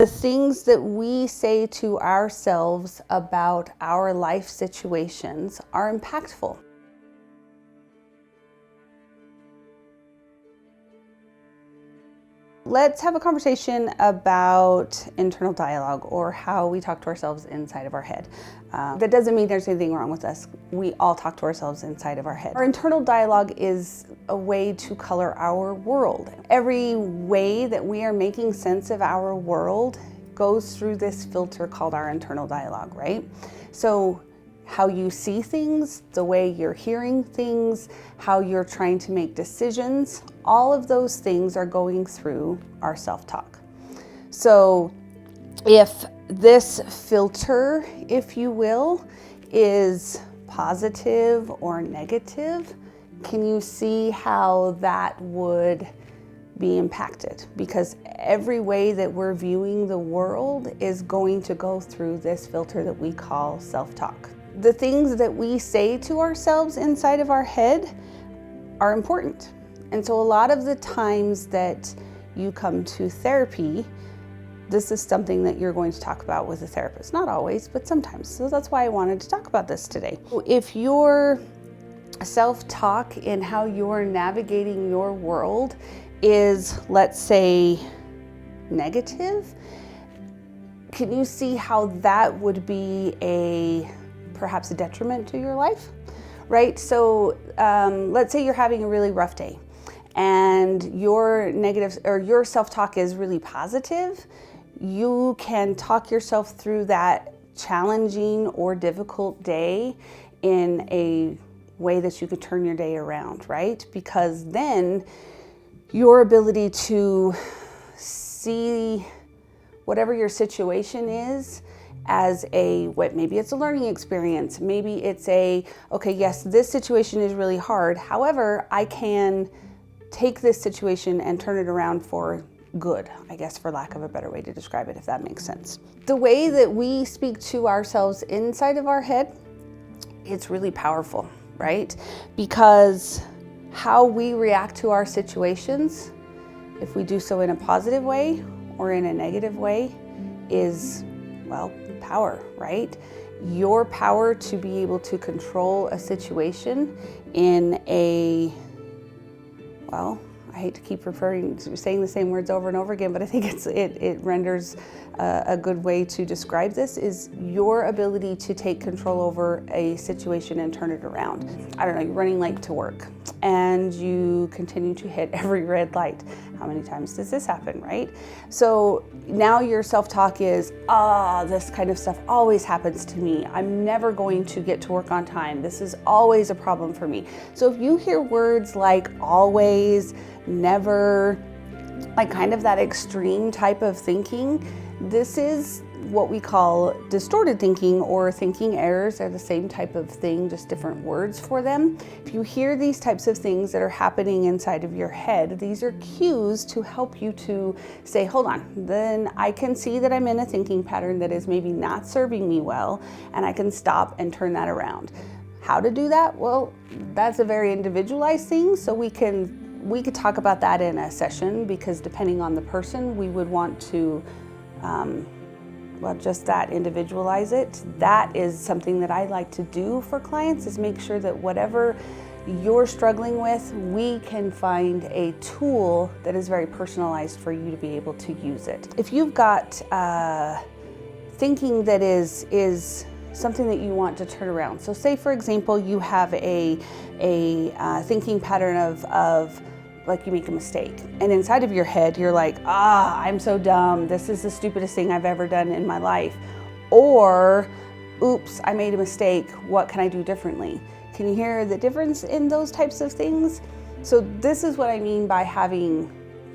The things that we say to ourselves about our life situations are impactful. Let's have a conversation about internal dialogue, or how we talk to ourselves inside of our head. That doesn't mean there's anything wrong with us. We all talk to ourselves inside of our head. Our internal dialogue is a way to color our world. Every way that we are making sense of our world goes through this filter called our internal dialogue, right? So how you see things, the way you're hearing things, how you're trying to make decisions, all of those things are going through our self-talk. So if this filter, if you will, is positive or negative, can you see how that would be impacted? Because every way that we're viewing the world is going to go through this filter that we call self-talk. The things that we say to ourselves inside of our head are important. And so a lot of the times that you come to therapy, this is something that you're going to talk about with a therapist. Not always, but sometimes. So that's why I wanted to talk about this today. If your self-talk and how you're navigating your world is, let's say, negative, can you see how that would be perhaps a detriment to your life, right? So let's say you're having a really rough day and your negative or your self-talk is really positive. You can talk yourself through that challenging or difficult day in a way that you could turn your day around, right? Because then your ability to see whatever your situation is as maybe it's a learning experience, maybe it's okay, yes, this situation is really hard. However, I can take this situation and turn it around for good, I guess, for lack of a better way to describe it, if that makes sense. The way that we speak to ourselves inside of our head, it's really powerful, right? Because how we react to our situations, if we do so in a positive way or in a negative way, is, well, power, right? Your power to be able to control a situation in I hate to keep saying the same words over and over again, but I think it renders a good way to describe this, is your ability to take control over a situation and turn it around. I don't know, you're running late to work and you continue to hit every red light. How many times does this happen, right? So now your self-talk is, this kind of stuff always happens to me. I'm never going to get to work on time. This is always a problem for me. So if you hear words like always, never, like kind of that extreme type of thinking, this is what we call distorted thinking, or thinking errors. They're the same type of thing, just different words for them. If you hear these types of things that are happening inside of your head, these are cues to help you to say, hold on, then I can see that I'm in a thinking pattern that is maybe not serving me well, and I can stop and turn that around. How to do that? Well, that's a very individualized thing, so we could talk about that in a session, because depending on the person, we would want to just that, individualize it. That is something that I like to do for clients, is make sure that whatever you're struggling with, we can find a tool that is very personalized for you to be able to use it. If you've got thinking that is something that you want to turn around. So say, for example, you have a thinking pattern of like you make a mistake, and inside of your head you're like, I'm so dumb, this is the stupidest thing I've ever done in my life, or oops, I made a mistake, what can I do differently? Can you hear the difference in those types of things? So this is what I mean by having,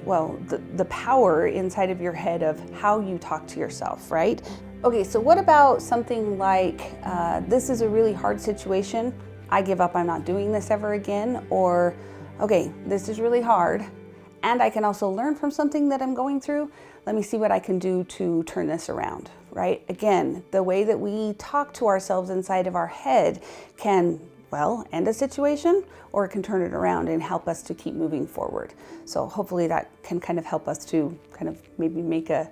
the power inside of your head of how you talk to yourself, right? Okay, so what about something like, this is a really hard situation, I give up, I'm not doing this ever again, or okay, this is really hard, and I can also learn from something that I'm going through. Let me see what I can do to turn this around, right? Again, the way that we talk to ourselves inside of our head can, end a situation, or it can turn it around and help us to keep moving forward. So hopefully that can kind of help us to kind of maybe make a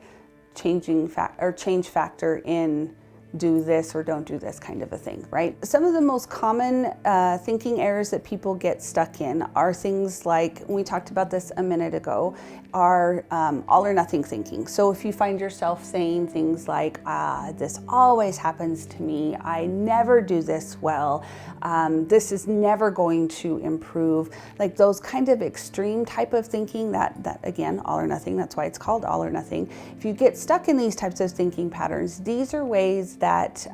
change factor in do this or don't do this kind of a thing, right? Some of the most common thinking errors that people get stuck in are things like, we talked about this a minute ago, are all or nothing thinking. So if you find yourself saying things like, this always happens to me, I never do this well, this is never going to improve, like those kind of extreme type of thinking, that again, all or nothing, that's why it's called all or nothing. If you get stuck in these types of thinking patterns, these are ways that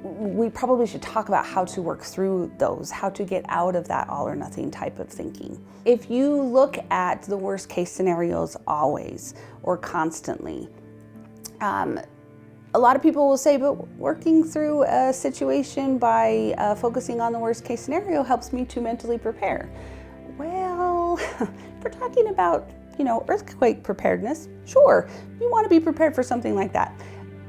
we probably should talk about how to work through those, how to get out of that all or nothing type of thinking. If you look at the worst case scenarios always or constantly, a lot of people will say, but working through a situation by focusing on the worst case scenario helps me to mentally prepare. Well, if we're talking about, earthquake preparedness, sure, you want to be prepared for something like that.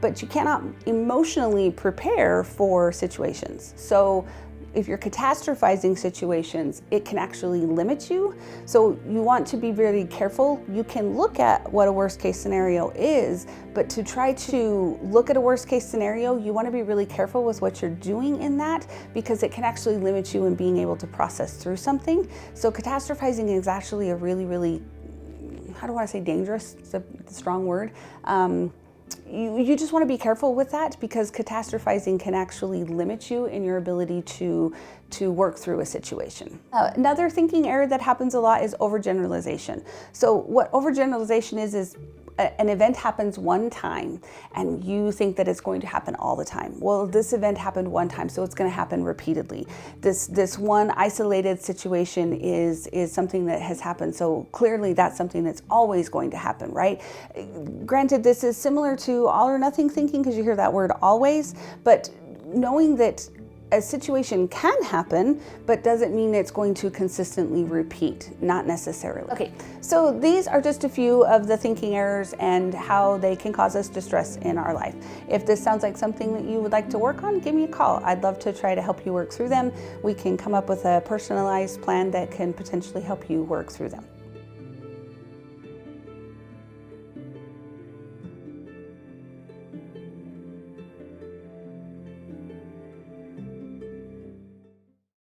But you cannot emotionally prepare for situations. So if you're catastrophizing situations, it can actually limit you. So you want to be very careful. You can look at what a worst case scenario is, but to try to look at a worst case scenario, you want to be really careful with what you're doing in that, because it can actually limit you in being able to process through something. So catastrophizing is actually a really, really, how do I say dangerous? It's a strong word. You just want to be careful with that, because catastrophizing can actually limit you in your ability to work through a situation. Another thinking error that happens a lot is overgeneralization. So what overgeneralization is an event happens one time and you think that it's going to happen all the time. Well, this event happened one time, so it's going to happen repeatedly. This one isolated situation is something that has happened, so clearly that's something that's always going to happen, right? Granted, this is similar to all or nothing thinking, because you hear that word always, but knowing that a situation can happen, but doesn't mean it's going to consistently repeat, not necessarily. Okay, so these are just a few of the thinking errors and how they can cause us distress in our life. If this sounds like something that you would like to work on, give me a call. I'd love to try to help you work through them. We can come up with a personalized plan that can potentially help you work through them.